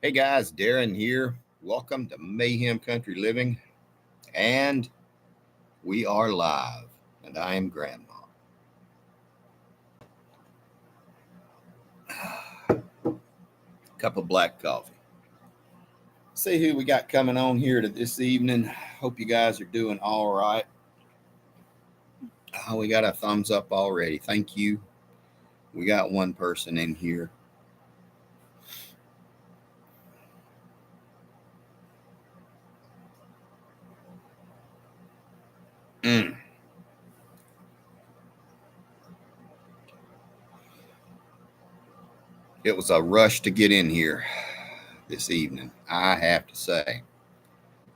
Hey guys, Darren here. Welcome to Mayhem Country Living, and we are live. And I am Grandma. Cup of black coffee. See who we got coming on here to this evening. Hope you guys are doing all right. Oh, we got a thumbs up already. Thank you. We got one person in here. Mm. It was a rush to get in here this evening, I have to say.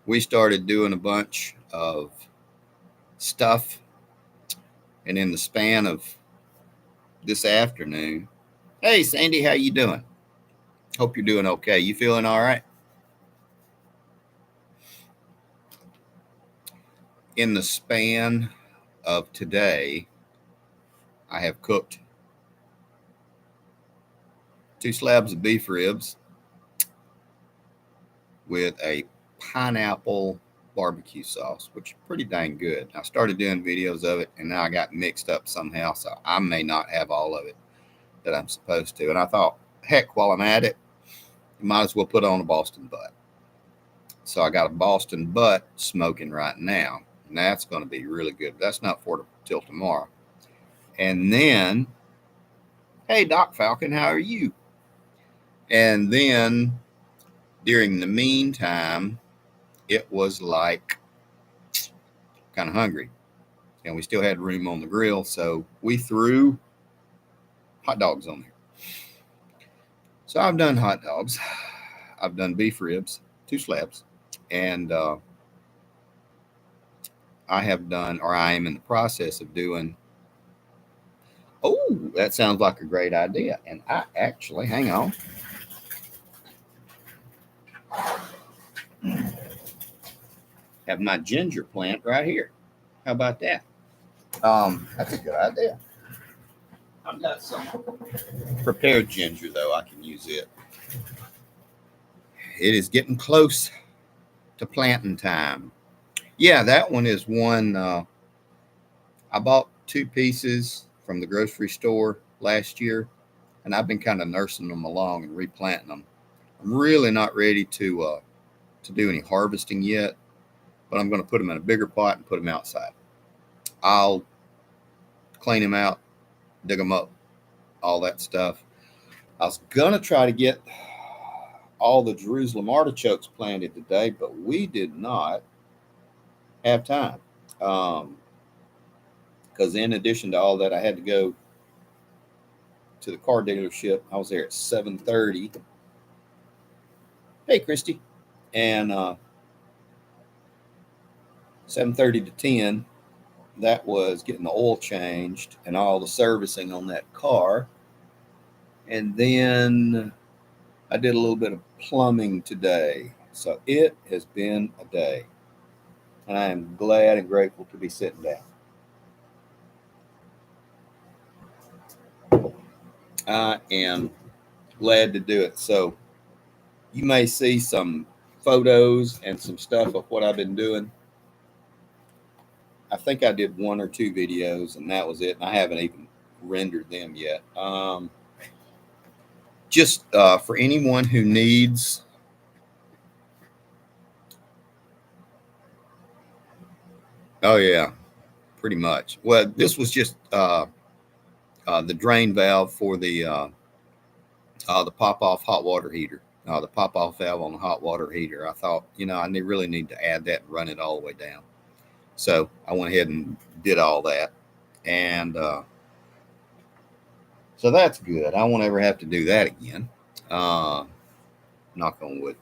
We started doing a bunch of stuff, and in the span of this afternoon, hey Sandy, how you doing? Hope you're doing okay. You feeling all right? In the span of today, I have cooked 2 slabs of beef ribs with a pineapple barbecue sauce, which is pretty dang good. I started doing videos of it, and now I got mixed up somehow, so I may not have all of it that I'm supposed to. And I thought, heck, while I'm at it, you might as well put on a Boston butt. So I got a Boston butt smoking right now, and that's going to be really good. But that's not till tomorrow. And then, hey, Doc Falcon, how are you? And then during the meantime, it was like kind of hungry, and we still had room on the grill, so we threw hot dogs on there. So I've done hot dogs, I've done beef ribs, 2 slabs, and I have done, or I am in the process of doing. Oh, that sounds like a great idea. And I actually, hang on. Have my ginger plant right here. How about that? That's a good idea. I've got some prepared ginger, though. I can use it. It is getting close to planting time. Yeah, that one is one. I bought 2 pieces from the grocery store last year, and I've been kind of nursing them along and replanting them. I'm really not ready to do any harvesting yet, but I'm going to put them in a bigger pot and put them outside. I'll clean them out, dig them up, all that stuff. I was going to try to get all the Jerusalem artichokes planted today, but we did not have time. Because in addition to all that, I had to go to the car dealership. I was there at 7:30. Hey, Christy. And 7:30 to 10, that was getting the oil changed and all the servicing on that car. And then I did a little bit of plumbing today. So it has been a day. And I am glad and grateful to be sitting down. I am glad to do it. So you may see some photos and some stuff of what I've been doing. I think I did 1 or 2 videos, and that was it. And I haven't even rendered them yet. Just for anyone who needs oh yeah, pretty much. Well, this was just the drain valve for the pop off hot water heater. The pop off valve on the hot water heater. I thought, I really need to add that and run it all the way down. So I went ahead and did all that, and so that's good. I won't ever have to do that again. Knock on wood.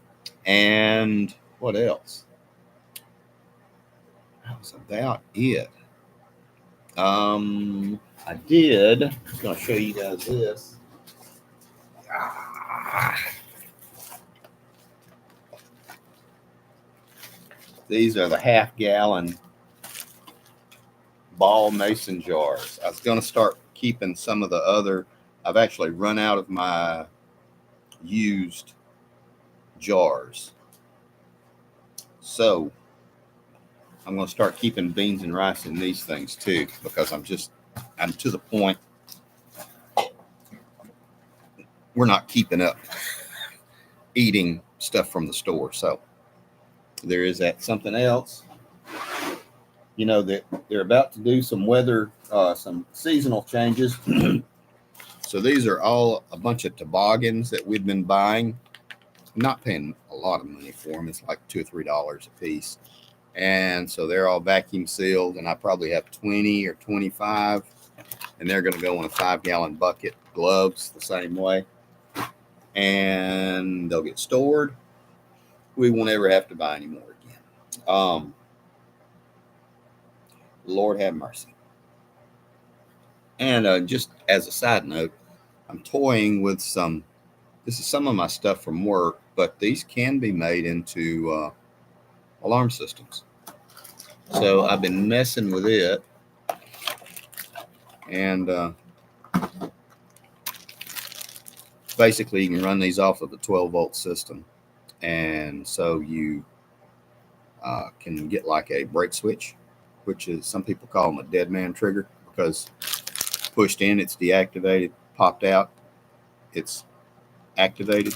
And what else? That was about it. I did. I'm going to show you guys this. These are the half-gallon ball mason jars. I was going to start keeping some of the other. I've actually run out of my used jars. So I'm going to start keeping beans and rice in these things too, because I'm to the point we're not keeping up eating stuff from the store. So there is that. Something else, that they're about to do some weather, some seasonal changes. So these are all a bunch of toboggans that we've been buying. I'm not paying a lot of money for them. It's like $2 or $3 a piece. And so they're all vacuum sealed, and I probably have 20 or 25, and they're going to go in a 5-gallon bucket. Gloves the same way, and they'll get stored. We won't ever have to buy any more again. Lord have mercy. And just as a side note, I'm toying with some. This is some of my stuff from work, but these can be made into alarm systems. So I've been messing with it, and basically you can run these off of a 12-volt system, and so you can get like a brake switch, which is, some people call them a dead man trigger, because pushed in it's deactivated, popped out it's activated.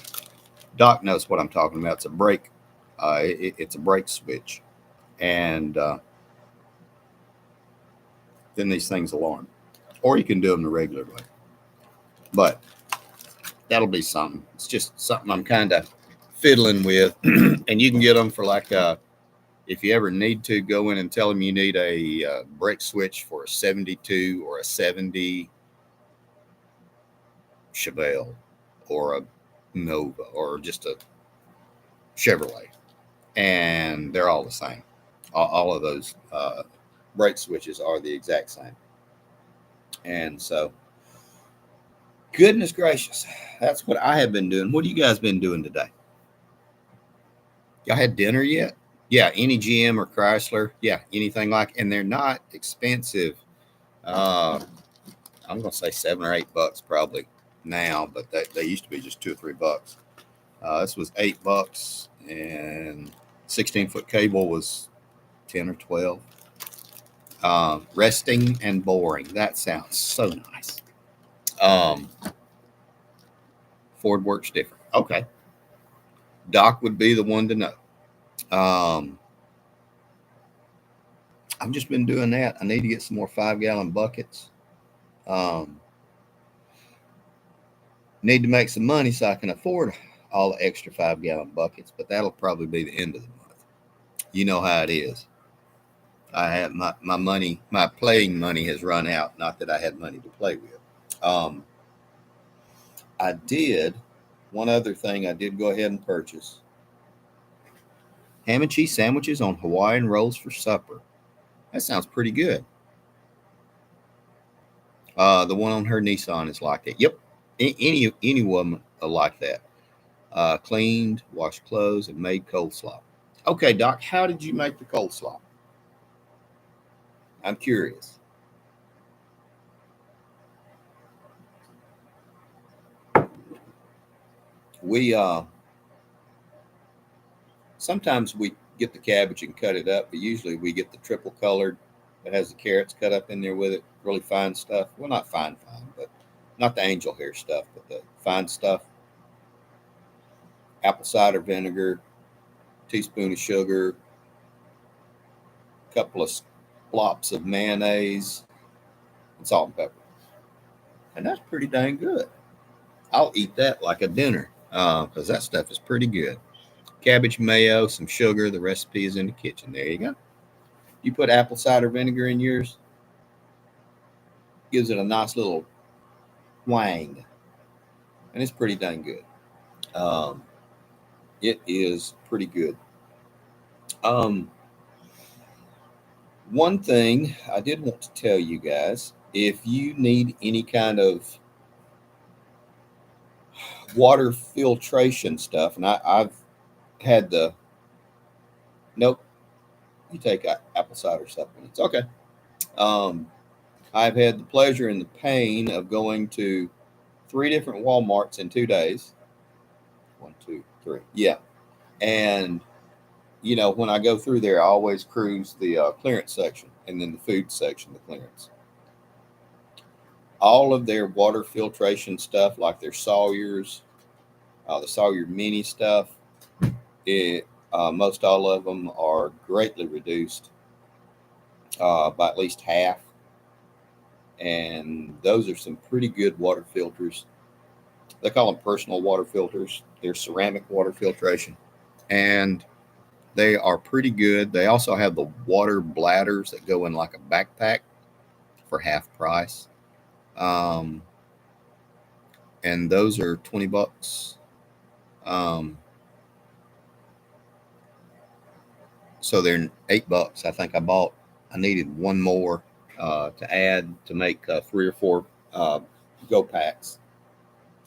Doc knows what I'm talking about. It's a brake. It's a brake switch, and then these things alarm. Or you can do them the regular way. But that'll be something. It's just something I'm kind of fiddling with. And you can get them for like, if you ever need to, go in and tell them you need a brake switch for a 72 or a 70 Chevelle or a Nova or just a Chevrolet. And they're all the same. All of those brake switches are the exact same. And so, goodness gracious, that's what I have been doing. What have you guys been doing today? Y'all had dinner yet? Yeah, any GM or Chrysler. Yeah, anything like, and they're not expensive. I'm going to say $7 or $8 probably now, but they used to be just $2 or $3. This was $8, and 16-foot cable was 10 or 12. Resting and boring. That sounds so nice. Ford works different. Okay. Doc would be the one to know. I've just been doing that. I need to get some more 5-gallon buckets. Need to make some money so I can afford all the extra 5-gallon buckets, but that'll probably be the end of the month. You know how it is. I have my money, my playing money has run out. Not that I had money to play with. I did, one other thing I did go ahead and purchase. Ham and cheese sandwiches on Hawaiian rolls for supper. That sounds pretty good. The one on her Nissan is like that. Yep. Any woman like that. Cleaned, washed clothes, and made coleslaw. Okay, Doc, how did you make the coleslaw? I'm curious. We sometimes we get the cabbage and cut it up, but usually we get the triple colored that has the carrots cut up in there with it. Really fine stuff. Well, not fine, but not the angel hair stuff, but the fine stuff. Apple cider vinegar, teaspoon of sugar, a couple of plops of mayonnaise, and salt and pepper. And that's pretty dang good. I'll eat that like a dinner because that stuff is pretty good. Cabbage mayo, some sugar. The recipe is in the kitchen. There you go. You put apple cider vinegar in yours, gives it a nice little twang, and it's pretty dang good. It is pretty good. One thing I did want to tell you guys, if you need any kind of water filtration stuff, and I've had the, nope, you take apple cider supplements. Okay. I've had the pleasure and the pain of going to 3 different Walmarts in 2 days. 1, 2, 3. Yeah. And you know, when I go through there, I always cruise the clearance section and then the food section, the clearance. All of their water filtration stuff, like their Sawyer's, the Sawyer Mini stuff, most all of them are greatly reduced by at least half. And those are some pretty good water filters. They call them personal water filters. They're ceramic water filtration. And they are pretty good. They also have the water bladders that go in like a backpack for half price. And those are $20. Um, so they're $8. I think I needed one more to add to make 3 or 4 go packs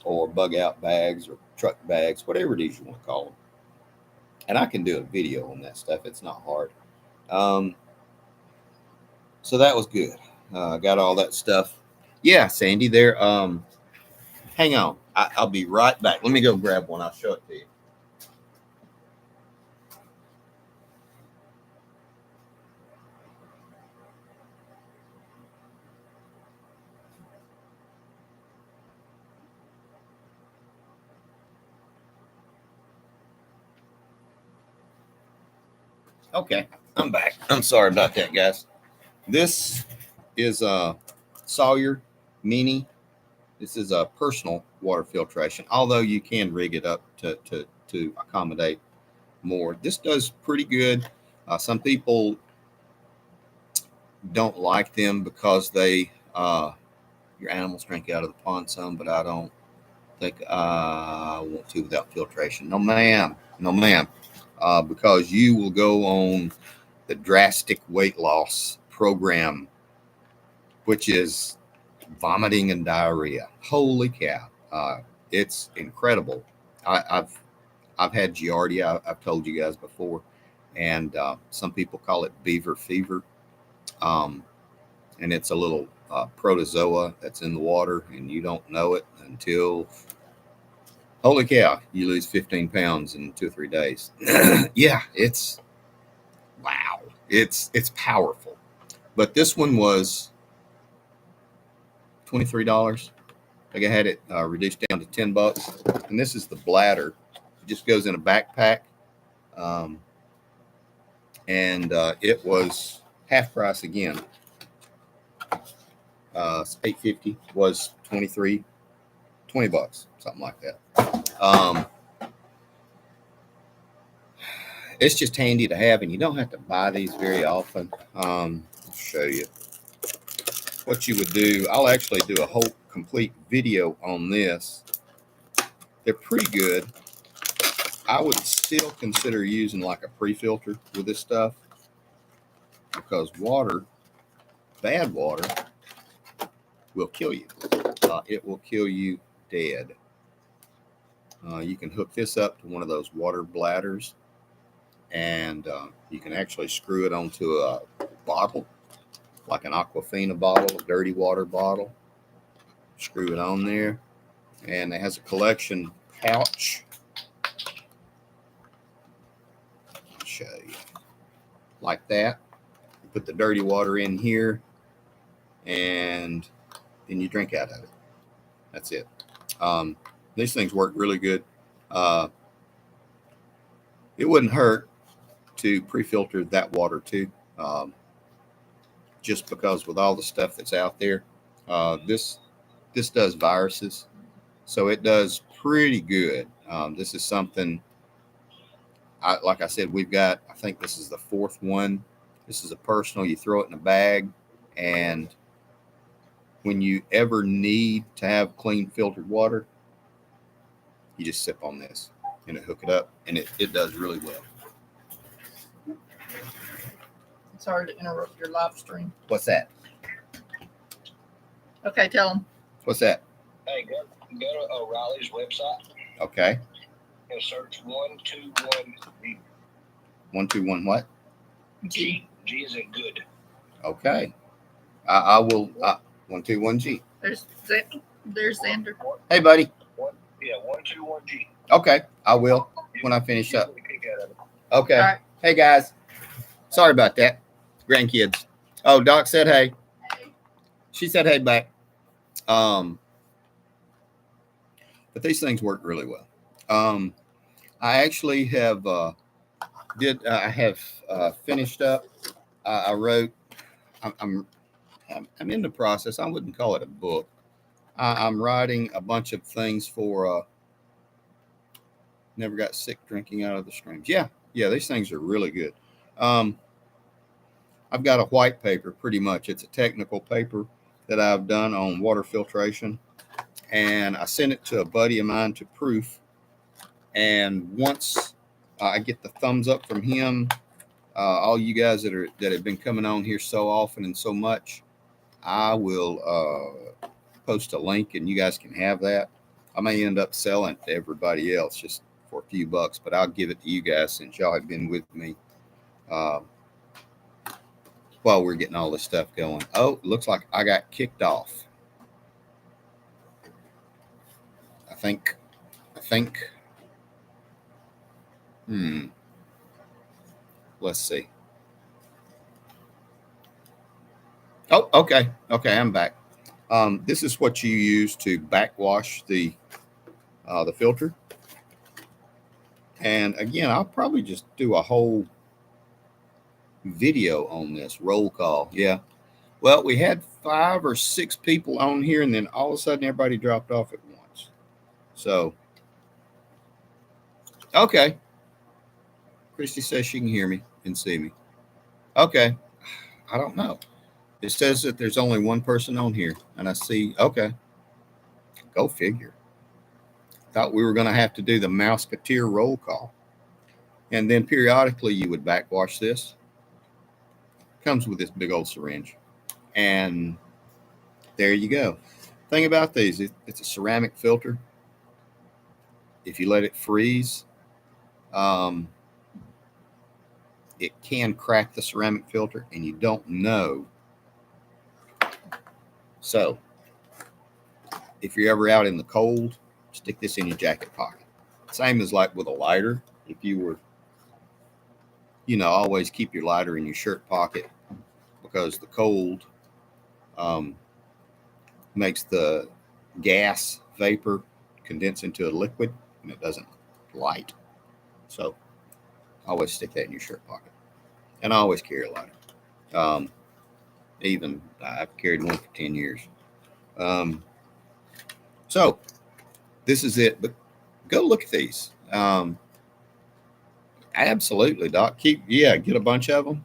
or bug out bags or truck bags, whatever it is you want to call them. And I can do a video on that stuff. It's not hard. So that was good. Got all that stuff. Yeah, Sandy, there. Hang on. I'll be right back. Let me go grab one. I'll show it to you. Okay, I'm back. I'm sorry about that, guys. This is a Sawyer Mini. This is a personal water filtration, although you can rig it up to accommodate more. This does pretty good. Some people don't like them because they your animals drink out of the pond some, but I don't think I want to without filtration. No, ma'am. No, ma'am. Because you will go on the drastic weight loss program, which is vomiting and diarrhea. Holy cow. It's incredible. I've had Giardia. I've told you guys before, and some people call it beaver fever. And it's a little protozoa that's in the water, and you don't know it until, holy cow, you lose 15 pounds in 2 or 3 days. Yeah, it's wow. It's powerful. But this one was $23. I think I had it reduced down to $10. And this is the bladder. It just goes in a backpack. And it was half price again. $8.50 was $20, something like that. It's just handy to have, and you don't have to buy these very often. I'll show you what you would do. I'll actually do a whole complete video on this. They're pretty good. I would still consider using like a pre-filter with this stuff, because water, bad water, will kill you. It will kill you dead. You can hook this up to one of those water bladders, and you can actually screw it onto a bottle, like an Aquafina bottle, a dirty water bottle. Screw it on there, and it has a collection pouch. I'll show you. Like that. You put the dirty water in here, and then you drink out of it. That's it. These things work really good. It wouldn't hurt to pre-filter that water too, just because with all the stuff that's out there, this does viruses, so it does pretty good. This is something, like I said, we've got, I think this is the 4th one. This is a personal. You throw it in a bag, and when you ever need to have clean filtered water, you just sip on this and hook it up, and it does really well. Sorry to interrupt your live stream. What's that? Okay, tell them. What's that? Hey, go to O'Reilly's website Okay. and search 121G. 121 what? G. G is in good. Okay. I will. 121G. There's Xander. Hey, buddy. 121G. Okay, I will when I finish up. Pick at it. Okay. All right. Hey guys, sorry about that. Grandkids. Oh, Doc said hey. Hey. She said hey back. But these things work really well. I actually have finished up. I wrote. I'm I'm in the process. I wouldn't call it a book. I'm writing a bunch of things for. Never got sick drinking out of the streams. Yeah, these things are really good. Um, I've got a white paper, pretty much. It's a technical paper that I've done on water filtration, and I sent it to a buddy of mine to proof. And once I get the thumbs up from him, all you guys that have been coming on here so often and so much, I will post a link, and you guys can have that. I may end up selling it to everybody else just for a few bucks, but I'll give it to you guys since y'all have been with me while we're getting all this stuff going. Oh, it looks like I got kicked off. I think. Let's see. Oh, okay. I'm back. This is what you use to backwash the filter. And again, I'll probably just do a whole video on this roll call. Yeah. Well, we had 5 or 6 people on here, and then all of a sudden everybody dropped off at once. So, okay. Christy says she can hear me and see me. Okay. I don't know. It says that there's only one person on here, and I see, okay. Go figure. Thought we were going to have to do the Mouseketeer roll call. And then periodically you would backwash this. Comes with this big old syringe. And there you go. Thing about these, it's a ceramic filter. If you let it freeze, it can crack the ceramic filter, and you don't know. So if you're ever out in the cold, stick this in your jacket pocket. Same as like with a lighter. If you were, always keep your lighter in your shirt pocket, because the cold makes the gas vapor condense into a liquid, and it doesn't light. So always stick that in your shirt pocket. And I always carry a lighter. Even I've carried one for 10 years. So this is it. But go look at these. Absolutely, Doc. Get a bunch of them.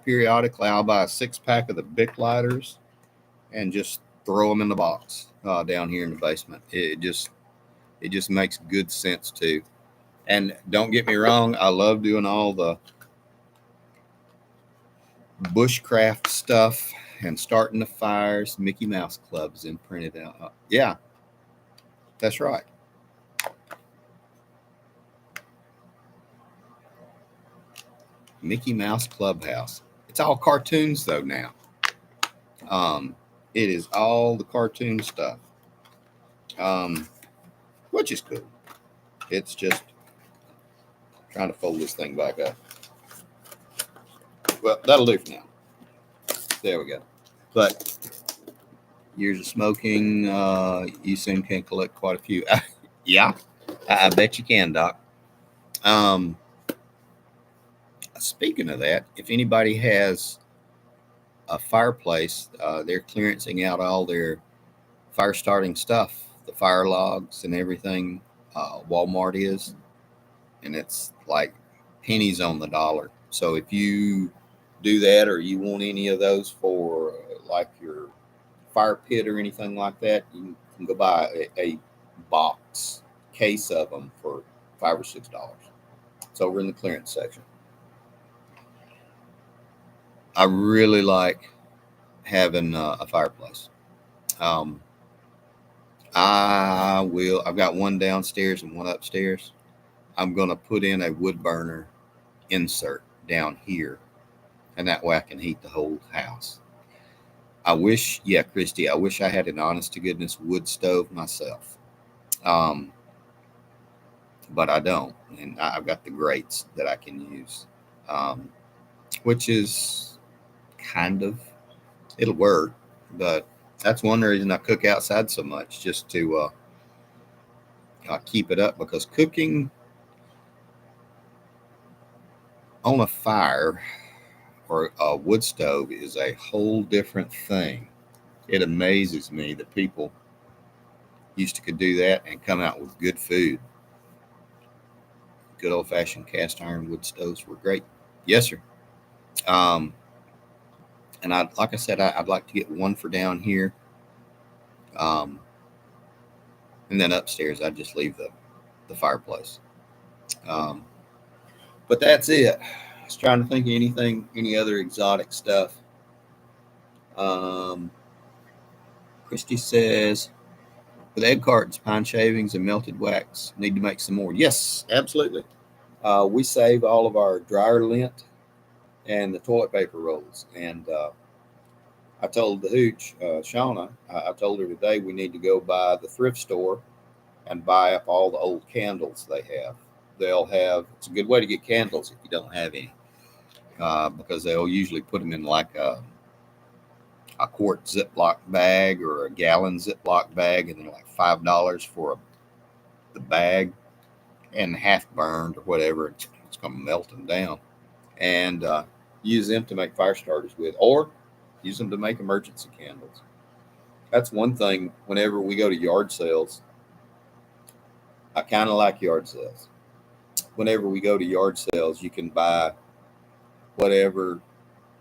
Periodically, I'll buy a 6-pack of the Bic lighters and just throw them in the box down here in the basement. It just makes good sense too. And don't get me wrong, I love doing all the bushcraft stuff and starting the fires. Mickey Mouse Club's imprinted out. Yeah, that's right. Mickey Mouse Clubhouse. It's all cartoons though now. It is all the cartoon stuff, which is cool. It's just trying to fold this thing back up. Well, that'll do for now. There we go. But years of smoking, you soon can collect quite a few. Yeah, I bet you can, Doc. Speaking of that, if anybody has a fireplace, they're clearancing out all their fire starting stuff, the fire logs and everything. Walmart is, and it's like pennies on the dollar. So if you do that, or you want any of those for like your fire pit or anything like that, you can go buy a box case of them for $5 or $6. It's over in the clearance section. I really like having a fireplace. I've got one downstairs and one upstairs. I'm going to put in a wood burner insert down here, and that way I can heat the whole house. Christy, I wish I had an honest to goodness wood stove myself. But I don't. and I've got the grates that I can use, which is kind of, it'll work, but that's one reason I cook outside so much, just to keep it up, because cooking on a fire or a wood stove is a whole different thing. It amazes me that people used to could do that and come out with good food. Good old fashioned cast iron wood stoves were great. Yes, sir. Um, and like I said, I'd like to get one for down here. Um, and then upstairs, I'd just leave the fireplace. Um, but that's it. I was trying to think of anything, any other exotic stuff. Um, Christy says, with egg cartons, pine shavings, and melted wax, need to make some more. Yes, absolutely. We save all of our dryer lint and the toilet paper rolls. And I told the hooch, Shauna, I told her today we need to go by the thrift store and buy up all the old candles they have. They'll have, it's a good way to get candles if you don't have any, because they'll usually put them in like a quart Ziploc bag or a gallon Ziploc bag, and they're like $5 for the bag, and half burned or whatever. It's going to melt them down. And use them to make fire starters with, or use them to make emergency candles. That's one thing. Whenever we go to yard sales, I kind of like yard sales. Whenever we go to yard sales, you can buy whatever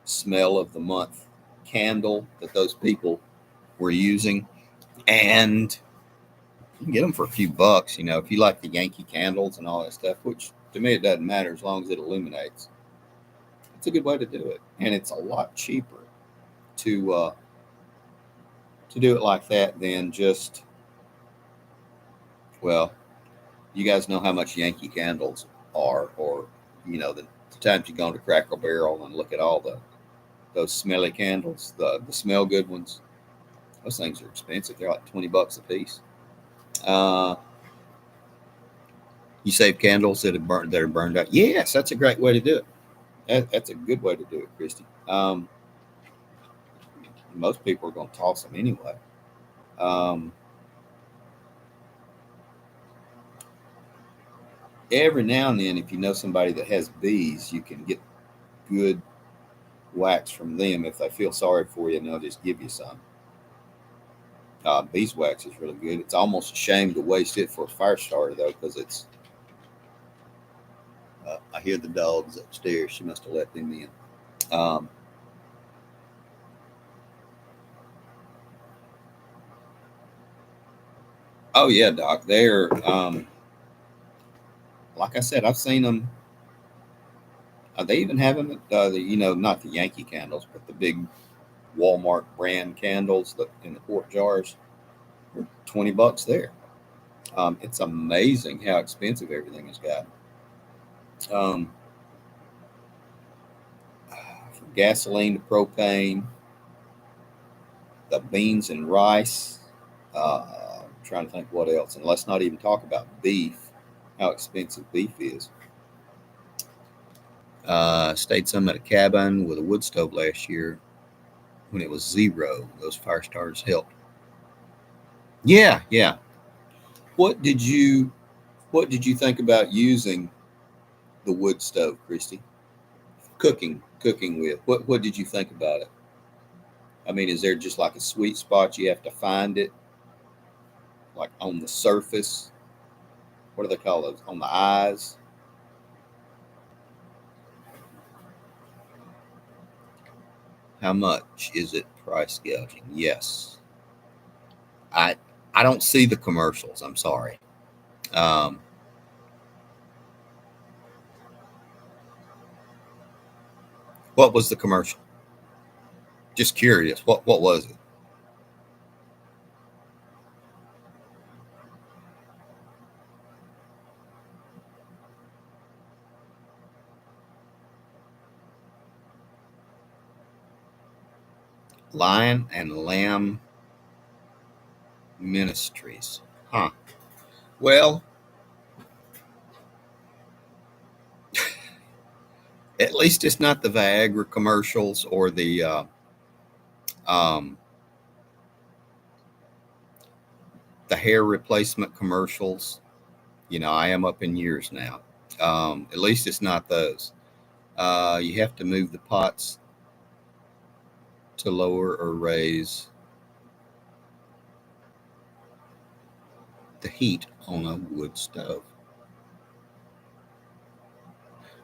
smell of the month candle that those people were using, and you can get them for a few bucks. You know, if you like the Yankee candles and all that stuff, which to me it doesn't matter as long as it illuminates. It's a good way to do it, and it's a lot cheaper to do it like that than just, well, you guys know how much Yankee candles are, or the times you go to Cracker Barrel and look at all those smelly candles, the smell good ones. Those things are expensive. They're like $20 a piece. Uh, you save candles that are burned out. Yes, that's a great way to do it. That's a good way to do it, Christy. Most people are going to toss them anyway. Um, every now and then, if you know somebody that has bees, you can get good wax from them. If they feel sorry for you, and they'll just give you some. Beeswax is really good. It's almost a shame to waste it for a fire starter, though, because it's. I hear the dogs upstairs. She must have let them in. Um, oh yeah, Doc. They're like I said, I've seen them. They even have them at not the Yankee candles, but the big Walmart brand candles that in the quart jars. They're $20 there. It's amazing how expensive everything has got. Um, from gasoline to propane, the beans and rice. I'm trying to think what else, and let's not even talk about beef. How expensive beef is. Stayed some at a cabin with a wood stove last year when it was zero. Those fire starters helped. Yeah, yeah. What did you What did you think about using the wood stove, Christy? Cooking with. What did you think about it? I mean, is there just like a sweet spot you have to find it, like on the surface? What do they call those? On the eyes? How much is it price gouging? Yes. I I don't see the commercials. I'm sorry. Um, what was the commercial? Just curious. What was it? Lion and Lamb Ministries. Huh. Well, At least it's not the Viagra commercials or um, the hair replacement commercials. You know, I am up in years now. At least it's not those. You have to move the pots to lower or raise the heat on a wood stove.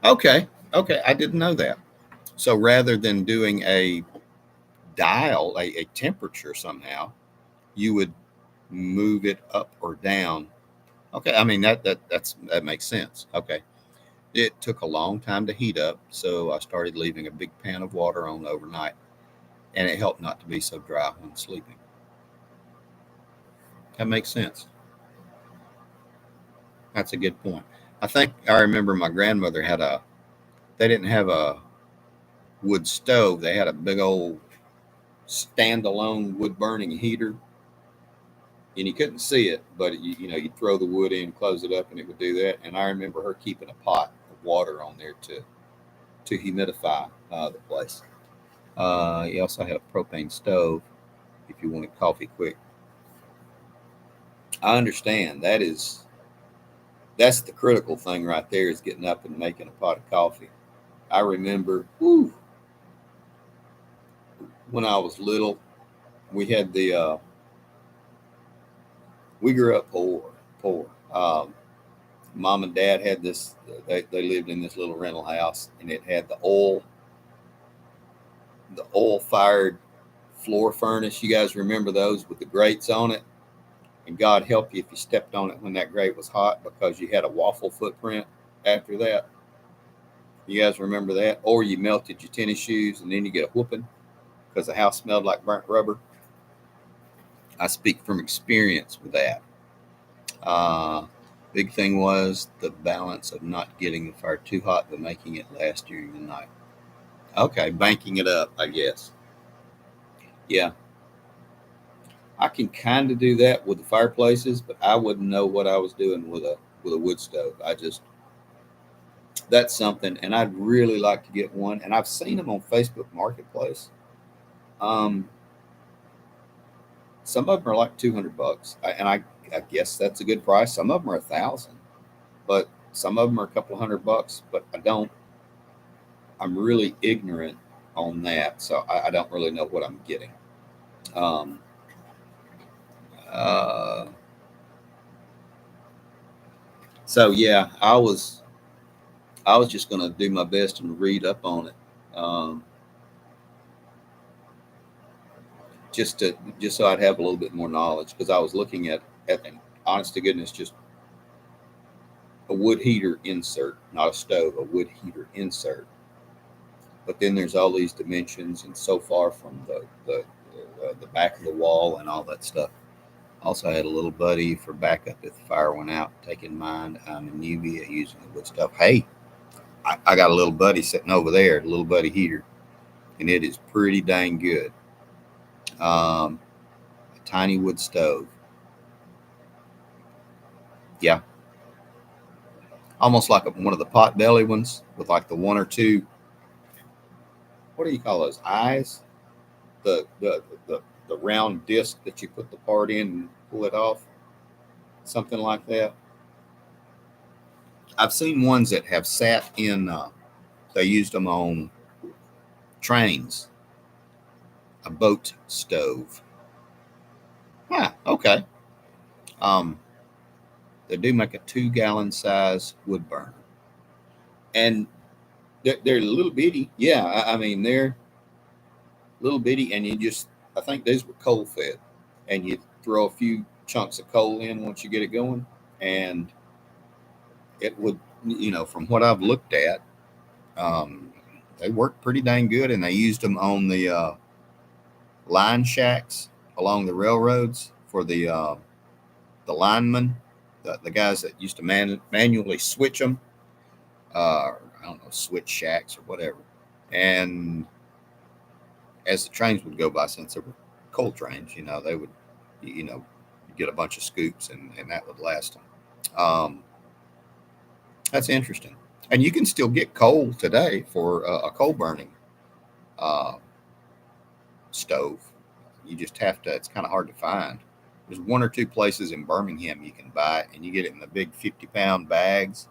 Okay, okay, I didn't know that. So rather than doing a dial, a temperature somehow, you would move it up or down. Okay, I mean that makes sense. Okay. It took a long time to heat up, so I started leaving a big pan of water on overnight, and it helped not to be so dry when sleeping. That makes sense. That's a good point. I think I remember my grandmother had a, they didn't have a wood stove, they had a big old standalone wood burning heater, and you couldn't see it, but you know, you'd throw the wood in, close it up, and it would do that. And I remember her keeping a pot of water on there to humidify the place. You also had a propane stove if you wanted coffee quick. I understand that's the critical thing right there is getting up and making a pot of coffee. I remember, when I was little, we had we grew up poor. Mom and dad had this. They lived in this little rental house, and it had the oil fired floor furnace. You guys remember those with the grates on it? And God help you if you stepped on it when that grate was hot because you had a waffle footprint after that. You guys remember that? Or you melted your tennis shoes and then you get a whooping because the house smelled like burnt rubber. I speak from experience with that. Uh, Big thing was the balance of not getting the fire too hot but making it last during the night. Okay, banking it up, I guess. Yeah, I can kind of do that with the fireplaces, but I wouldn't know what I was doing with a wood stove. I just, that's something, and I'd really like to get one. And I've seen them on Facebook Marketplace. Um, some of them are like $200, and I guess that's a good price. Some of them are 1,000, but some of them are a couple of $100. But I don't. I'm really ignorant on that, so I don't really know what I'm getting. Um, uh, so yeah, I was just going to do my best and read up on it. Um, just so I'd have a little bit more knowledge because I was looking at an honest to goodness just a wood heater insert, not a stove, a wood heater insert. But then there's all these dimensions and so far from the back of the wall and all that stuff. Also had a little buddy for backup if the fire went out. Take in mind I'm a newbie at using the wood stuff. Hey, I got a little buddy sitting over there, a little buddy heater, and it is pretty dang good. A tiny wood stove. Yeah, almost like one of the pot belly ones with like the one or two. What do you call those? Eyes? The round disc that you put the part in and pull it off. Something like that. I've seen ones that have sat in. They used them on trains. A boat stove. Huh. Okay. Um, they do make a 2-gallon size wood burner, and they're little bitty. Yeah, I mean they're little bitty, and you just, I think these were coal fed, and you throw a few chunks of coal in once you get it going, and it would, you know, from what I've looked at, um, they worked pretty dang good, and they used them on the line shacks along the railroads for the linemen, the guys that used to manually switch them. I don't know, switch shacks or whatever, and as the trains would go by, since they were coal trains, you know, they would, you know, get a bunch of scoops and that would last them. That's interesting. And you can still get coal today for a coal burning uh, stove. You just have to, it's kind of hard to find. There's one or two places in Birmingham you can buy it, and you get it in the big 50-pound bags.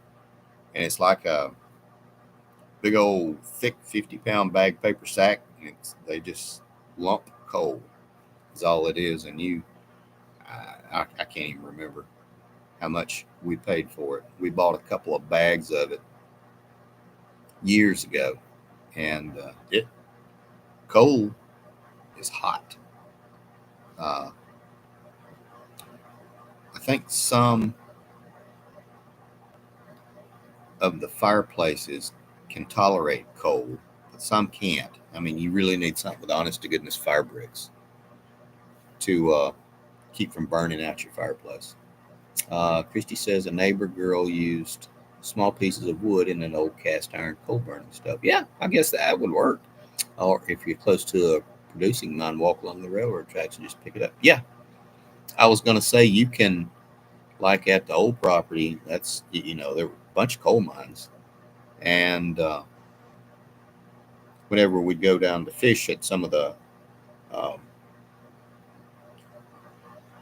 And it's like a big old thick 50-pound bag paper sack. And they just lump coal, is all it is. And I can't even remember how much we paid for it. We bought a couple of bags of it years ago. And it coal is hot. Uh, I think some of the fireplaces can tolerate coal, but some can't. I mean, you really need something with honest to goodness fire bricks to keep from burning out your fireplace. Christy says a neighbor girl used small pieces of wood in an old cast iron coal burning stove. Yeah, I guess that would work. Or if you're close to a producing mine, walk along the railroad tracks and just pick it up. Yeah, I was going to say you can, like at the old property, that's, there were a bunch of coal mines. And whenever we'd go down to fish at um,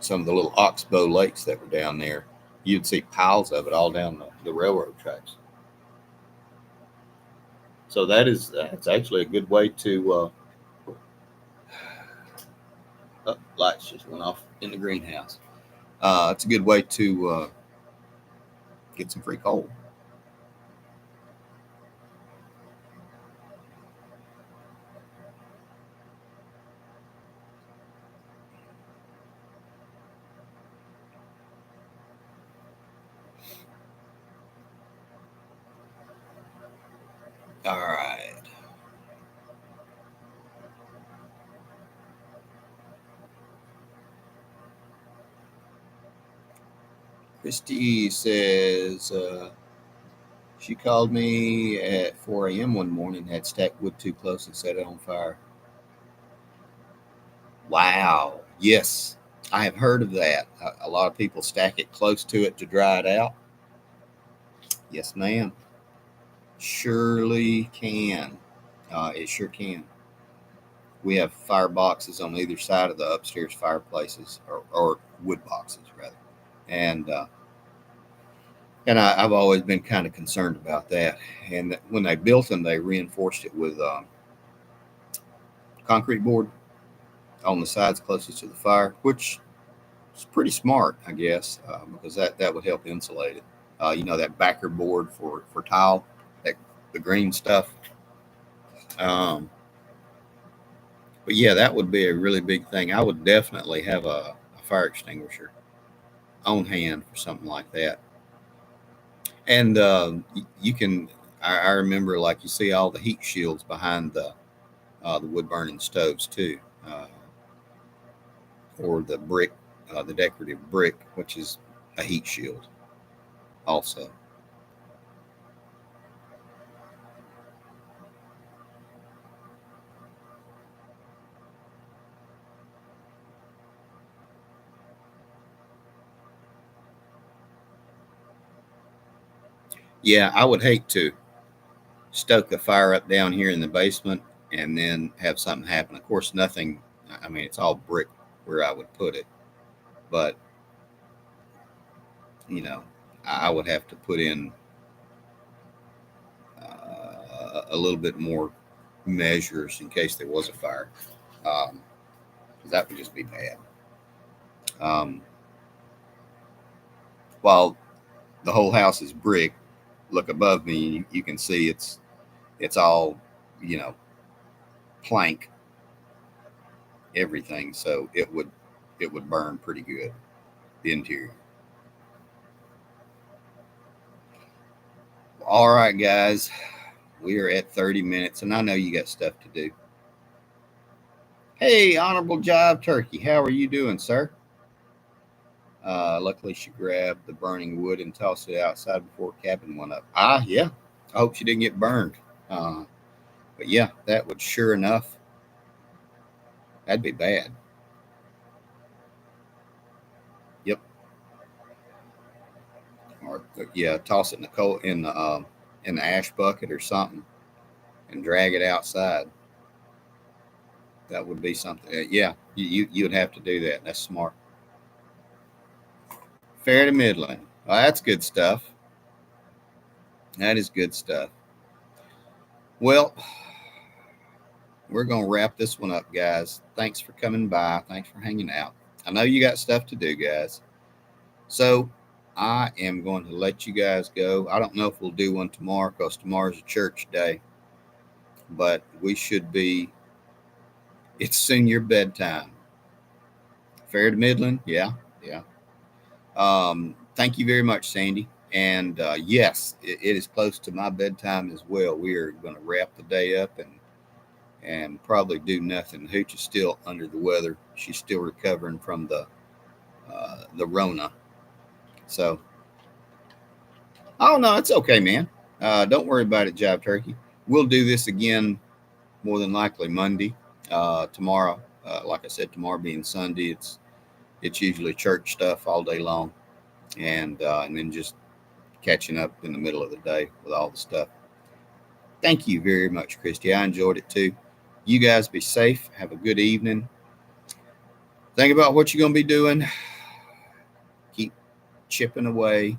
some of the little oxbow lakes that were down there, you'd see piles of it all down the railroad tracks. So that's actually a good way to. Lights just went off in the greenhouse. It's a good way to get some free coal. All right. Christy says she called me at 4 a.m. one morning, had stacked wood too close and set it on fire. Wow. Yes, I have heard of that. A lot of people stack it close to it to dry it out. Yes, ma'am. Surely can. It sure can. We have fire boxes on either side of the upstairs fireplaces, or wood boxes rather. And I've always been kind of concerned about that. And when they built them, they reinforced it with concrete board on the sides closest to the fire, which is pretty smart, I guess, because that would help insulate it. That backer board for tile, that the green stuff. Um, but yeah, that would be a really big thing. I would definitely have a fire extinguisher on hand for something like that. And you can, I remember, like, you see all the heat shields behind the wood burning stoves too, or the brick, the decorative brick, which is a heat shield also. Yeah, I would hate to stoke a fire up down here in the basement and then have something happen. Of course, nothing. I mean, it's all brick where I would put it, but you know, I would have to put in a little bit more measures in case there was a fire. Um, that would just be bad. Um, while the whole house is brick, look above me, you can see it's all, you know, plank, everything. So it would burn pretty good, the interior. All right, guys, we are at 30 minutes, and I know you got stuff to do. Hey, Honorable Jive Turkey, how are you doing, sir? Luckily, she grabbed the burning wood and tossed it outside before cabin went up. Yeah. I hope she didn't get burned. Uh, but yeah, that would sure enough, that'd be bad. Yep. Or yeah, toss it in the coal in the ash bucket or something and drag it outside. That would be something. Yeah, you'd have to do that. That's smart. Fair to middling. Well, that's good stuff. That is good stuff. Well, we're going to wrap this one up, guys. Thanks for coming by. Thanks for hanging out. I know you got stuff to do, guys. So I am going to let you guys go. I don't know if we'll do one tomorrow because tomorrow's a church day, but we should be. It's soon your bedtime. Fair to Midland? Yeah. Thank you very much, Sandy. And yes, it is close to my bedtime as well. We are going to wrap the day up and probably do nothing. Hooch is still under the weather. She's still recovering from the Rona. So, oh no, it's okay, man. Don't worry about it, Jive Turkey. We'll do this again more than likely Monday. Tomorrow, like I said, tomorrow being Sunday, it's usually church stuff all day long, and then just catching up in the middle of the day with all the stuff. Thank you very much, Christy. I enjoyed it too. You guys be safe. Have a good evening. Think about what you're going to be doing. Keep chipping away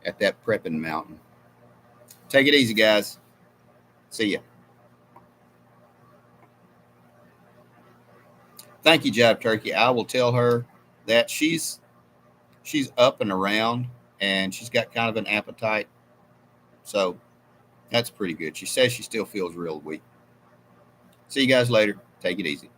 at that prepping mountain. Take it easy, guys. See ya. Thank you, Jive Turkey. I will tell her that she's up and around, and she's got kind of an appetite. So that's pretty good. She says she still feels real weak. See you guys later. Take it easy.